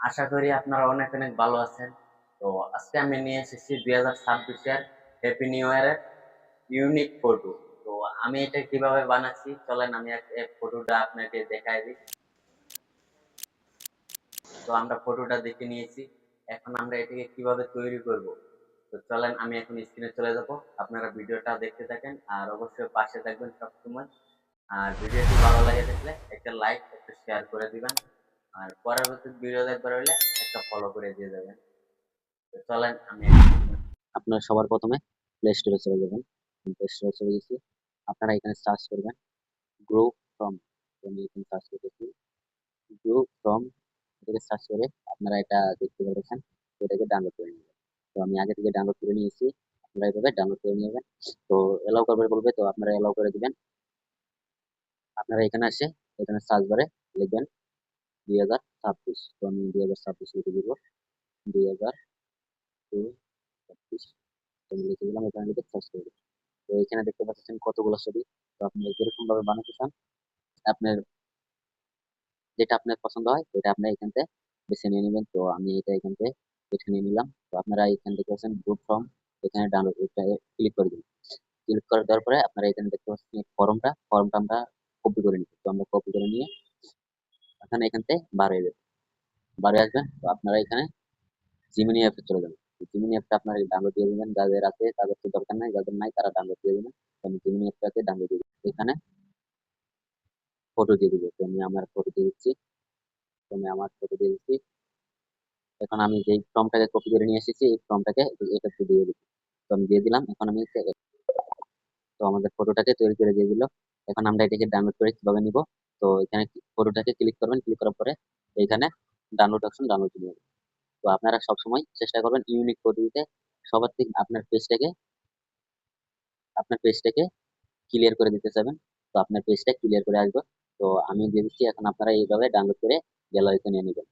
আশা করি আপনারা অনেক অনেক ভালো আছেন। তো আজকে আমি নিয়ে এসেছি 2026-এর হ্যাপি নিউ ইয়ারের ইউনিক ফটো। তো আমি এটা কিভাবে বানাচ্ছি চলেন আমি ফটোটা আপনাকে দেখাই দিই। তো আমরা ফটোটা দেখে নিয়েছি, এখন আমরা এটাকে কিভাবে তৈরি করব। তো চলেন আমি এখন স্ক্রিনে চলে যাব, আপনারা ভিডিওটা দেখতে থাকেন আর অবশ্যই পাশে থাকবেন সবসময়। আর ভিডিওটি ভালো লাগে থাকলে একটা লাইক একটা শেয়ার করে দিবেন, আর পরবর্তী ভিডিও দেখবার হলে একটা ফলো করে দিয়ে যাবেন। তো চলেন আমি আপনারা সবার প্রথমে প্লে স্টোরে চলে যাবেন। প্লে স্টোরে চলে গেছি, আপনারা এখানে সার্চ করবেন গ্রো ফ্রম। আমি এখানে সার্চ করতেছি গ্রো ফ্রম, এটাকে সার্চ করে আপনারা এটা দেখতে পাচ্ছেন, এটাকে ডাউনলোড করে নেবেন। তো আমি আগে থেকে ডাউনলোড করে নিয়েছি, আপনারা এইভাবে ডাউনলোড করে নেবেন। তো এলাও করবে বলবে, তো আপনারা এলাও করে দিবেন। আপনারা এখানে আসে এখানে সার্চ বারে লিখবেন 2026। তো আমি 2026 লিখে দিব, 2026 তো আমি লিখে দিলাম, এখানে লিখে সার্চ করে দিবেন। তো এখানে দেখতে পাচ্ছেন কতগুলো ছবি। তো আপনি যেরকম ভাবে বানাতে চান, আপনার যেটা আপনার পছন্দ হয় সেটা আপনি এখান থেকে বেছে নিয়ে নেবেন। তো আমি এটা এখান থেকে বেছে নিয়ে নিলাম। তো আপনারা এখান থেকে পাচ্ছেন গুড ফর্ম, এখানে ডাউনলোড ক্লিক করে দিন। ক্লিক করে দেওয়ার পরে আপনারা এখানে দেখতে পাচ্ছেন ফর্মটা আমরা কপি করে নিচ্ছি। তো আমরা কপি করে নিয়ে এখানে এখান থেকে বার হয়ে যাবে, বার হয়ে আসবেন। তো আপনারা এখানে জিমিনি অ্যাপে চলে যাবেন। জিমিনি অ্যাপটা আপনারা ডাউনলোড দিয়ে দিবেন, যাদের আছে তাদের তো দরকার নাই, যাদের নাই তারা ডাউনলোড দিয়ে দিবেন। তো আমি জিমিনি অ্যাপটাতে ডাউনলোড দিয়ে দিচ্ছি। এখানে ফটো দিয়ে দিব, তো আমি আমার ফটো দিয়ে দিচ্ছি। তো আমি আমার ফটো দিয়ে দিচ্ছি। এখন আমি যেই ফর্মটাকে কপি করে নিয়ে এসেছি এই ফর্মটাকে এটাতে দিয়ে দিচ্ছি। তো আমি দিয়ে দিলাম। এখন আমি তো আমাদের ফটোটাকে তৈরি করে দিয়ে দিল। এখন আমরা এটাকে ডাউনলোড করে কিভাবে নিব, তো এখানে ফটোটাকে ক্লিক করবেন, ক্লিক করার পরে এখানে ডাউনলোড অপশন ডাউনলোড নিয়ে নেবেন। তো আপনারা সবসময় চেষ্টা করবেন ইউনিক পদ্ধতিতে সবার থেকে আপনার পেজটাকে ক্লিয়ার করে দিতে চাইবেন। তো আপনার পেজটা ক্লিয়ার করে আসবে। তো আমি দিয়ে দিচ্ছি, এখন আপনারা এইভাবে ডাউনলোড করে গ্যালারিতে নিয়ে নেবেন।